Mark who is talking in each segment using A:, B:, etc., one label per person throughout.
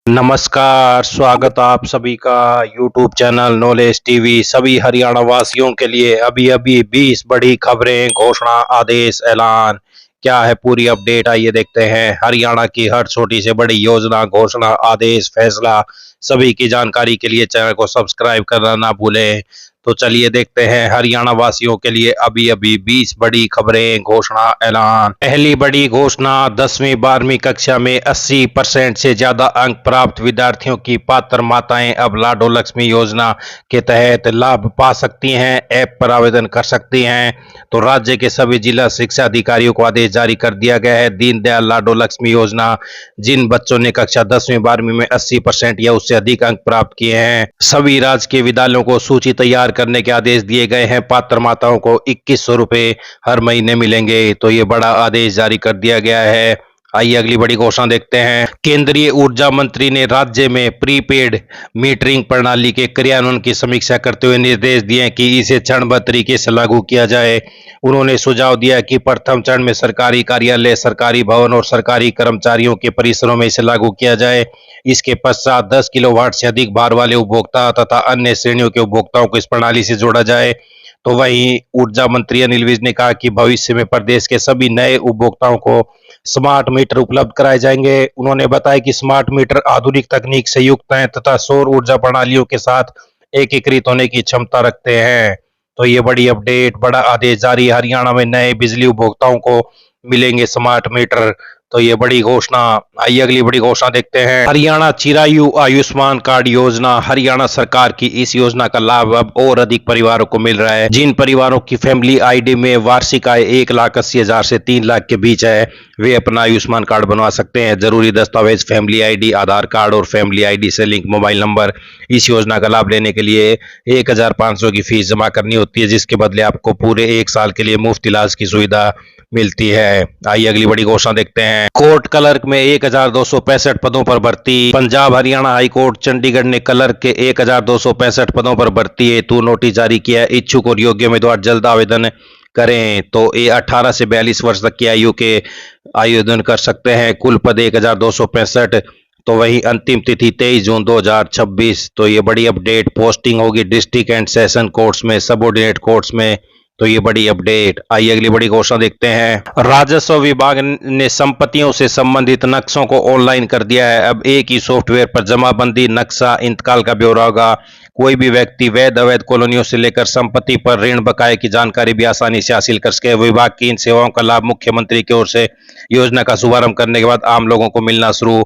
A: नमस्कार, स्वागत आप सभी का यूट्यूब चैनल नॉलेज टीवी। सभी हरियाणा वासियों के लिए अभी-अभी 20 बड़ी खबरें, घोषणा, आदेश, ऐलान। क्या है पूरी अपडेट, आइए देखते हैं। हरियाणा की हर छोटी से बड़ी योजना, घोषणा, आदेश, फैसला सभी की जानकारी के लिए चैनल को सब्सक्राइब करना ना भूलें। तो चलिए देखते हैं हरियाणा वासियों के लिए अभी-अभी 20 बड़ी खबरें, घोषणा, ऐलान। पहली बड़ी घोषणा, 10वीं 12वीं कक्षा में 80% से ज्यादा अंक प्राप्त विद्यार्थियों की पात्र माताएं अब लाडो लक्ष्मी योजना के तहत लाभ पा सकती हैं। ऐप पर आवेदन कर सकती हैं। तो राज्य के सभी जिला शिक्षा अधिकारियों को आदेश जारी कर दिया गया है। दीनदयाल लाडो लक्ष्मी योजना, जिन बच्चों ने कक्षा 10वीं 12वीं में 80% या उससे अधिक अंक प्राप्त किए हैं, सभी राजकीय विद्यालयों को सूची तैयार करने के आदेश दिए गए हैं। पात्र माताओं को 2100 रुपए हर महीने मिलेंगे। तो ये बड़ा आदेश जारी कर दिया गया है। आइए अगली बड़ी घोषणा देखते हैं। केंद्रीय ऊर्जा मंत्री ने राज्य में प्रीपेड मीटरिंग प्रणाली के क्रियान्वयन की समीक्षा करते हुए निर्देश दिए कि इसे चरणबद्ध तरीके से लागू किया जाए। उन्होंने सुझाव दिया कि प्रथम चरण में सरकारी कार्यालय, सरकारी भवन और सरकारी कर्मचारियों के परिसरों में इसे लागू किया जाए। इसके पश्चात 10 किलोवाट से अधिक भार वाले उपभोक्ता तथा अन्य श्रेणियों के उपभोक्ताओं को इस प्रणाली से जोड़ा जाए। तो वहीं ऊर्जा मंत्री अनिल विज ने कहा कि भविष्य में प्रदेश के सभी नए उपभोक्ताओं को स्मार्ट मीटर उपलब्ध कराए जाएंगे। उन्होंने बताया कि स्मार्ट मीटर आधुनिक तकनीक से युक्त हैं तथा सौर ऊर्जा प्रणालियों के साथ एकीकृत होने की क्षमता रखते हैं। तो ये बड़ी अपडेट, बड़ा आदेश जारी। हरियाणा में नए बिजली उपभोक्ताओं को मिलेंगे स्मार्ट मीटर। तो ये बड़ी घोषणा। आइए अगली बड़ी घोषणा देखते हैं। हरियाणा चिरायु आयुष्मान कार्ड योजना। हरियाणा सरकार की इस योजना का लाभ अब और अधिक परिवारों को मिल रहा है। जिन परिवारों की फैमिली आईडी में वार्षिक आय 1,80,000 से 3 लाख के बीच है, वे अपना आयुष्मान कार्ड बनवा सकते हैं। जरूरी दस्तावेज फैमिली आईडी, आधार कार्ड और फैमिली आईडी से लिंक मोबाइल नंबर। इस योजना का लाभ लेने के लिए 1,500 की फीस जमा करनी होती है, जिसके बदले आपको पूरे 1 साल के लिए मुफ्त इलाज की सुविधा मिलती है। आइए अगली बड़ी घोषणा देखते हैं। कोर्ट क्लर्क में 1,265 पदों पर भर्ती। पंजाब हरियाणा हाई कोर्ट चंडीगढ़ ने क्लर्क के 1,265 पदों पर भर्ती हेतु नोटिस जारी किया। इच्छुक और योग्य उम्मीदवार जल्द आवेदन करें। तो ये 18 से 42 वर्ष तक की आयु के आवेदन कर सकते हैं। कुल पद 1,265। तो वही अंतिम तिथि 23 जून 2026। तो ये बड़ी अपडेट। पोस्टिंग होगी डिस्ट्रिक्ट एंड सेशन कोर्ट्स में, सबऑर्डिनेट कोर्ट्स में। तो ये बड़ी अपडेट। आइए अगली बड़ी घोषणा देखते हैं। राजस्व विभाग ने संपत्तियों से संबंधित नक्शों को ऑनलाइन कर दिया है। अब एक ही सॉफ्टवेयर पर जमाबंदी, नक्शा, इंतकाल का ब्यौरा होगा। कोई भी व्यक्ति वैध अवैध कॉलोनियों से लेकर संपत्ति पर ऋण बकाये की जानकारी भी आसानी से हासिल कर सके। विभाग की इन सेवाओं का लाभ मुख्यमंत्री की ओर से योजना का शुभारंभ करने के बाद आम लोगों को मिलना शुरू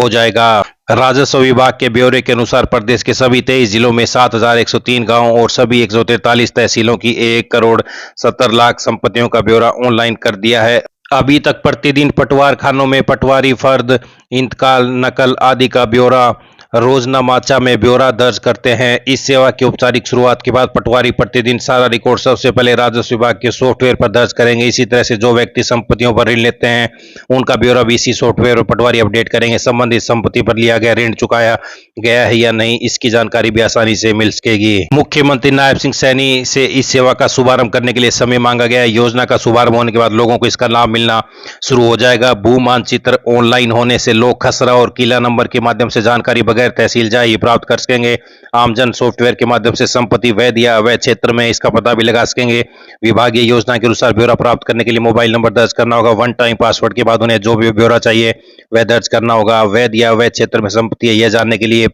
A: हो जाएगा। राजस्व विभाग के ब्यौरे के अनुसार प्रदेश के सभी 23 जिलों में 7,103 गांवों और सभी 143 तहसीलों की 1,70,00,000 संपत्तियों का ब्यौरा ऑनलाइन कर दिया है। अभी तक प्रतिदिन पटवार खानों में पटवारी फर्द, इंतकाल, नकल आदि का ब्यौरा रोजनामाचा में ब्यौरा दर्ज करते हैं। इस सेवा की औपचारिक शुरुआत के बाद पटवारी प्रतिदिन सारा रिकॉर्ड सबसे पहले राजस्व विभाग के सॉफ्टवेयर पर दर्ज करेंगे। इसी तरह से जो व्यक्ति संपत्तियों पर ऋण लेते हैं, उनका ब्यौरा भी इसी सॉफ्टवेयर पर पटवारी अपडेट करेंगे। संबंधित संपत्ति पर लिया गया ऋण चुकाया गया है या नहीं, इसकी जानकारी भी आसानी से मिल सकेगी। मुख्यमंत्री नायब सिंह सैनी से इस सेवा का शुभारंभ करने के लिए समय मांगा गया है। योजना का शुभारंभ होने के बाद लोगों को इसका लाभ मिलना शुरू हो जाएगा। भू मानचित्र ऑनलाइन होने से लोग खसरा और किला नंबर के माध्यम से जानकारी बगैर तहसील जाए ही प्राप्त कर सकेंगे। आमजन सॉफ्टवेयर के माध्यम से संपत्ति वैध या अवैध क्षेत्र में इसका पता भी लगा सकेंगे। विभागीय योजना के अनुसार ब्यौरा प्राप्त करने के लिए मोबाइल नंबर दर्ज करना होगा। वन टाइम पासवर्ड के बाद उन्हें जो भी ब्यौरा चाहिए वह दर्ज करना होगा। वैध या अवैध क्षेत्र में संपत्ति है यह जानने के लिए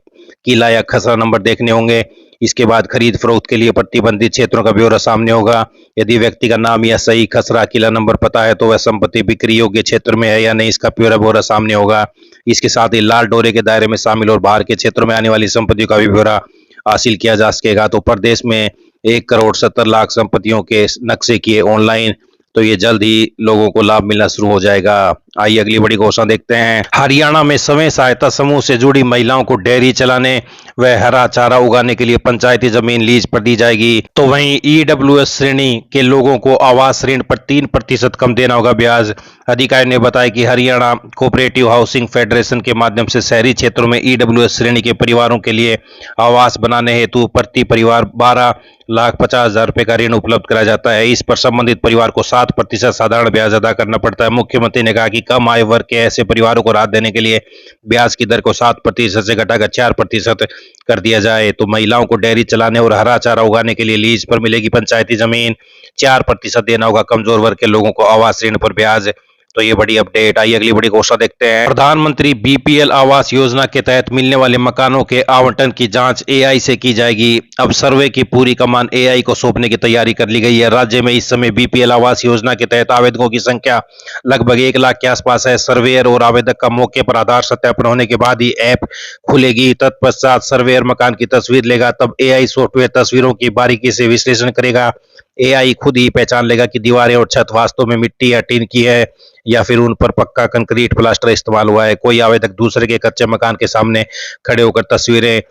A: किला या खसरा नंबर देखने होंगे। इसके बाद खरीद फरोख्त के लिए प्रतिबंधित क्षेत्रों का ब्यौरा सामने होगा। यदि व्यक्ति का नाम या सही खसरा किला नंबर पता है तो वह संपत्ति बिक्री योग्य क्षेत्र में है या नहीं, इसका ब्यौरा सामने होगा। इसके साथ ही लाल डोरे के दायरे में शामिल और बाहर के क्षेत्रों में आने वाली संपत्तियों का भी ब्यौरा हासिल किया जा सकेगा। तो प्रदेश में 1,70,00,000 संपत्तियों के नक्शे किए ऑनलाइन। तो ये जल्द ही लोगों को लाभ मिलना शुरू हो जाएगा। आइए अगली बड़ी घोषणा देखते हैं। हरियाणा में स्वयं सहायता समूह से जुड़ी महिलाओं को डेयरी चलाने व हरा चारा उगाने के लिए पंचायती जमीन लीज पर दी जाएगी। तो वहीं ईडब्ल्यूएस श्रेणी के लोगों को आवास ऋण पर 3% कम देना होगा ब्याज। अधिकारी ने बताया कि हरियाणा कोऑपरेटिव हाउसिंग फेडरेशन के माध्यम से शहरी क्षेत्रों में ईडब्ल्यूएस श्रेणी के परिवारों के लिए आवास बनाने हेतु प्रति परिवार 12,50,000 रुपए का ऋण उपलब्ध कराया जाता है। इस पर संबंधित परिवार को 7% साधारण ब्याज अदा करना पड़ता है। मुख्यमंत्री ने कहा कि कम आय वर्ग के ऐसे परिवारों को राहत देने के लिए ब्याज की दर को 7% से घटाकर 4% कर दिया जाए। तो महिलाओं को डेयरी चलाने और हरा चारा उगाने के लिए लीज पर मिलेगी पंचायती जमीन, 4% देना होगा कमजोर वर्ग के लोगों को आवास ऋण पर ब्याज। तो ये बड़ी अपडेट आई। अगली बड़ी घोषणा देखते हैं। प्रधानमंत्री बीपीएल आवास योजना के तहत मिलने वाले मकानों के आवंटन की जांच एआई से की जाएगी। अब सर्वे की पूरी कमान एआई को सौंपने की तैयारी कर ली गई है। राज्य में इस समय बीपीएल आवास योजना के तहत आवेदकों की संख्या लगभग 1 लाख के आसपास है। सर्वेयर और आवेदक का मौके पर आधार सत्यापन होने के बाद ही ऐप खुलेगी। तत्पश्चात सर्वेयर मकान की तस्वीर लेगा, तब एआई सॉफ्टवेयर तस्वीरों की बारीकी से विश्लेषण करेगा। एआई खुद ही पहचान लेगा कि दीवारें और छत वास्तव में मिट्टी या टीन की है या फिर उन पर पक्का कंक्रीट प्लास्टर इस्तेमाल हुआ है। कोई आवेदक दूसरे के कच्चे मकान के सामने खड़े होकर तस्वीरें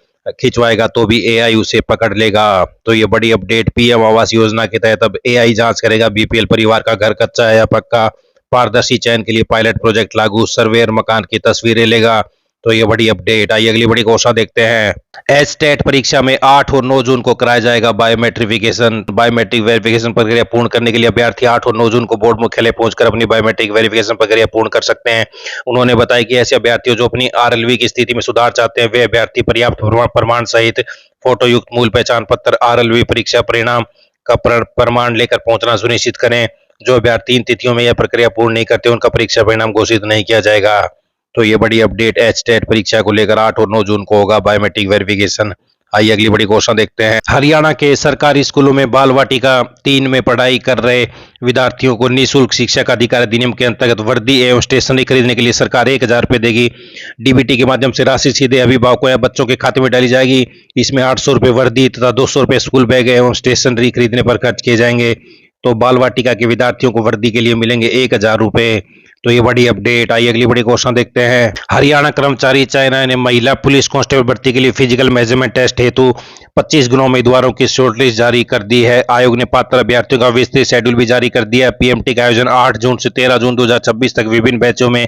A: खिंचवाएगा तो भी एआई उसे पकड़ लेगा। तो ये बड़ी अपडेट। पीएम आवास योजना के तहत अब एआई जांच करेगा बीपीएल परिवार का घर कच्चा है या पक्का। पारदर्शी चयन के लिए पायलट प्रोजेक्ट लागू। सर्वेयर मकान की तस्वीरें लेगा। तो ये बड़ी अपडेट आई। अगली बड़ी घोषणा देखते हैं। एचटेट परीक्षा में 8 और 9 जून को कराया जाएगा बायोमेट्रिक वेरिफिकेशन प्रक्रिया पूर्ण करने के लिए अभ्यर्थी 8 और 9 जून को बोर्ड मुख्यालय पहुंचकर अपनी बायोमेट्रिक वेरिफिकेशन प्रक्रिया पूर्ण कर सकते हैं। उन्होंने बताया कि ऐसे अभ्यर्थियों जो अपनी आरएलवी की स्थिति में सुधार चाहते हैं, वे अभ्यर्थी पर्याप्त प्रमाण सहित फोटो युक्त मूल पहचान पत्र, आरएलवी परीक्षा परिणाम का प्रमाण लेकर पहुंचना सुनिश्चित करें। जो अभ्यर्थी इन तिथियों में यह प्रक्रिया पूर्ण नहीं करते, उनका परीक्षा परिणाम घोषित नहीं किया जाएगा। तो ये बड़ी अपडेट। एचटेट परीक्षा को लेकर 8 और 9 जून को होगा बायोमेट्रिक वेरिफिकेशन। आइए अगली बड़ी घोषणा देखते हैं। हरियाणा के सरकारी स्कूलों में बाल वाटिका 3 में पढ़ाई कर रहे विद्यार्थियों को निःशुल्क शिक्षा का अधिकार अधिनियम के अंतर्गत वर्दी एवं स्टेशनरी खरीदने के लिए सरकार 1000 रुपये देगी। डीबीटी के माध्यम से राशि सीधे अभिभावकों या बच्चों के खाते में डाली जाएगी। इसमें 800 रुपये वर्दी तथा 200 रुपये स्कूल बैग एवं स्टेशनरी खरीदने पर खर्च किए जाएंगे। तो बाल वाटिका के विद्यार्थियों को वर्दी के लिए मिलेंगे 1000 रुपये। तो ये बड़ी अपडेट आई। अगली बड़ी घोषणा देखते हैं। हरियाणा कर्मचारी चयन आयोग ने महिला पुलिस कांस्टेबल भर्ती के लिए फिजिकल मेजरमेंट टेस्ट हेतु 25 गुना उम्मीदवारों की शॉर्टलिस्ट जारी कर दी है। आयोग ने पात्र अभ्यर्थियों का विस्तृत शेड्यूल भी जारी कर दिया है। पीएमटी का आयोजन 8 जून से 13 जून 2026 तक विभिन्न बैचों में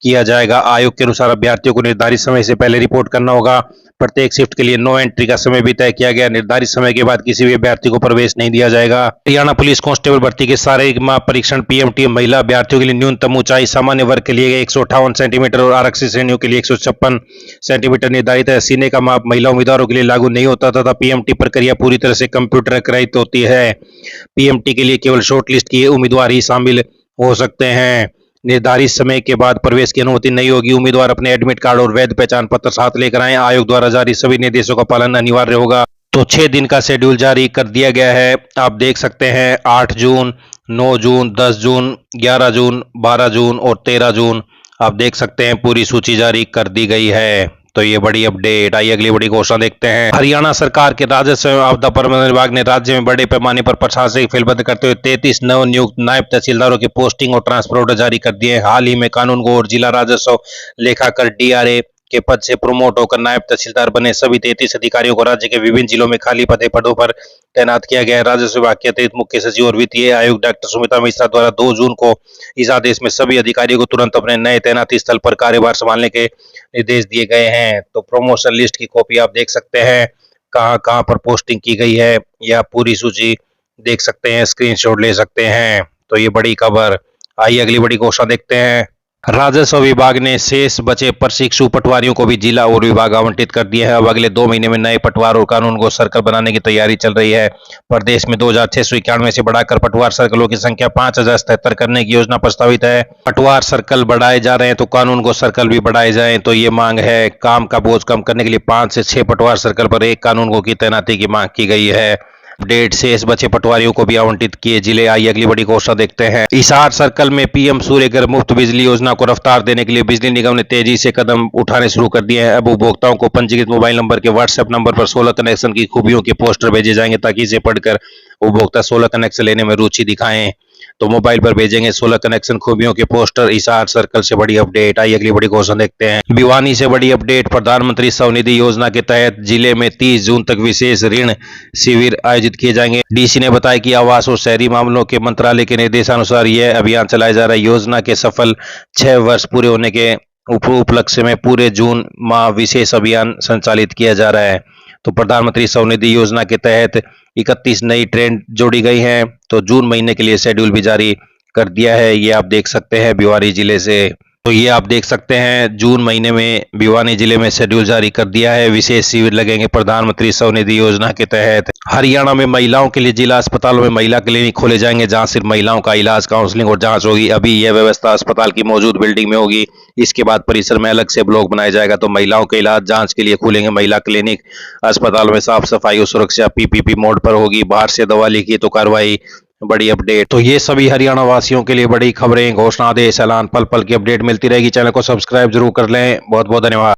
A: किया जाएगा। आयोग के अनुसार अभ्यर्थियों को निर्धारित समय से पहले रिपोर्ट करना होगा। प्रत्येक शिफ्ट के लिए नो एंट्री का समय भी तय किया गया। निर्धारित समय के बाद किसी भी अभ्यर्थी को प्रवेश नहीं दिया जाएगा। हरियाणा पुलिस कांस्टेबल भर्ती के शारीरिक माप परीक्षण पीएमटी महिला अभ्यर्थियों के लिए न्यूनतम ऊंचाई सामान्य वर्ग के लिए 158 सेंटीमीटर और आरक्षित श्रेणियों के लिए 156 सेंटीमीटर निर्धारित है। सीने का माप महिला उम्मीदवारों के लिए लागू नहीं होता तथा पीएमटी प्रक्रिया पूरी तरह से कंप्यूटरीकृत होती है। पीएमटी के लिए केवल शॉर्टलिस्ट किए उम्मीदवार ही शामिल हो सकते हैं। निर्धारित समय के बाद प्रवेश की अनुमति नहीं होगी। उम्मीदवार अपने एडमिट कार्ड और वैध पहचान पत्र साथ लेकर आए। आयोग द्वारा जारी सभी निर्देशों का पालन अनिवार्य होगा। तो 6 दिन का शेड्यूल जारी कर दिया गया है। आप देख सकते हैं 8 जून, 9 जून, 10 जून, 11 जून, 12 जून और 13 जून। आप देख सकते हैं पूरी सूची जारी कर दी गई है। तो ये बड़ी अपडेट आई। अगली बड़ी घोषणा देखते हैं। हरियाणा सरकार के राजस्व एवं आपदा प्रबंधन विभाग ने राज्य में बड़े पैमाने पर प्रशासनिक फेरबदल करते हुए 33 नवनियुक्त नायब तहसीलदारों की पोस्टिंग और ट्रांसफर ऑर्डर जारी कर दिए हैं। हाल ही में कानूनगो और जिला राजस्व लेखाकार डीआरए के पद से प्रमोट होकर नायब तहसीलदार बने सभी 33 अधिकारियों को राज्य के विभिन्न जिलों में खाली पदों पर तैनात किया गया है। राजस्व विभाग के अतिरिक्त मुख्य सचिव और वित्तीय आयुक्त डॉक्टर सुमिता मिश्रा द्वारा 2 जून को इस आदेश में सभी अधिकारियों को तुरंत अपने नए तैनाती स्थल पर कार्यभार संभालने के निर्देश दिए गए हैं। तो प्रमोशन लिस्ट की कॉपी आप देख सकते हैं, कहां कहां पर पोस्टिंग की गई है या पूरी सूची देख सकते हैं, स्क्रीनशॉट ले सकते हैं। तो ये बड़ी खबर। आइए अगली बड़ी घोषणा देखते हैं। राजस्व विभाग ने शेष बचे प्रशिक्षु पटवारियों को भी जिला और विभाग आवंटित कर दिए हैं। अब अगले 2 महीने में नए पटवार और कानून को सर्कल बनाने की तैयारी चल रही है। प्रदेश में 2691 से बढ़ाकर पटवार सर्कलों की संख्या 5077 करने की योजना प्रस्तावित है। पटवार सर्कल बढ़ाए जा रहे हैं तो कानून को सर्कल भी बढ़ाए जाएं, तो ये मांग है। काम का बोझ कम करने के लिए 5 से 6 पटवार सर्कल पर 1 कानून की तैनाती की मांग की गई है। अपडेट शेष बचे पटवारियों को भी आवंटित किए जिले। आई अगली बड़ी घोषणा देखते हैं। हिसार सर्कल में पीएम सूर्यघर मुफ्त बिजली योजना को रफ्तार देने के लिए बिजली निगम ने तेजी से कदम उठाने शुरू कर दिए हैं। अब उपभोक्ताओं को पंजीकृत मोबाइल नंबर के व्हाट्सएप नंबर पर सोलर कनेक्शन की खूबियों के पोस्टर भेजे जाएंगे ताकि इसे पढ़कर उपभोक्ता सोलर कनेक्शन लेने में रुचि दिखाएं। तो मोबाइल पर भेजेंगे सोलर कनेक्शन खूबियों के पोस्टर। हिसार सर्कल से बड़ी अपडेट आई। अगली बड़ी घोषणा देखते हैं। भिवानी से बड़ी अपडेट। प्रधानमंत्री स्वनिधि योजना के तहत जिले में 30 जून तक विशेष ऋण शिविर आयोजित किए जाएंगे। डीसी ने बताया कि आवास और शहरी मामलों के मंत्रालय के निर्देशानुसार यह अभियान चलाया जा रहा है। योजना के सफल 6 वर्ष पूरे होने के उपलक्ष्य में पूरे जून माह विशेष अभियान संचालित किया जा रहा है। तो प्रधानमंत्री स्वनिधि योजना के तहत 31 नई ट्रेन जोड़ी गई हैं। तो जून महीने के लिए शेड्यूल भी जारी कर दिया है। ये आप देख सकते हैं भिवानी जिले से। तो ये आप देख सकते हैं जून महीने में भिवानी जिले में शेड्यूल जारी कर दिया है। विशेष शिविर लगेंगे प्रधानमंत्री स्वनिधि योजना के तहत। हरियाणा में महिलाओं के लिए जिला अस्पतालों में महिला क्लिनिक खोले जाएंगे, जहां सिर्फ महिलाओं का इलाज, काउंसलिंग और जांच होगी। अभी यह व्यवस्था अस्पताल की मौजूद बिल्डिंग में होगी। इसके बाद परिसर में अलग से ब्लॉक बनाया जाएगा। तो महिलाओं के इलाज जांच के लिए खुलेंगे महिला क्लिनिक। अस्पताल में साफ सफाई और सुरक्षा पीपीपी मोड पर होगी। बाहर से दवा लिखी तो कार्रवाई। बड़ी अपडेट। तो ये सभी हरियाणा वासियों के लिए बड़ी खबरें, घोषणा, आदेश, ऐलान, पल पल की अपडेट मिलती रहेगी। चैनल को सब्सक्राइब जरूर कर लें। बहुत बहुत धन्यवाद।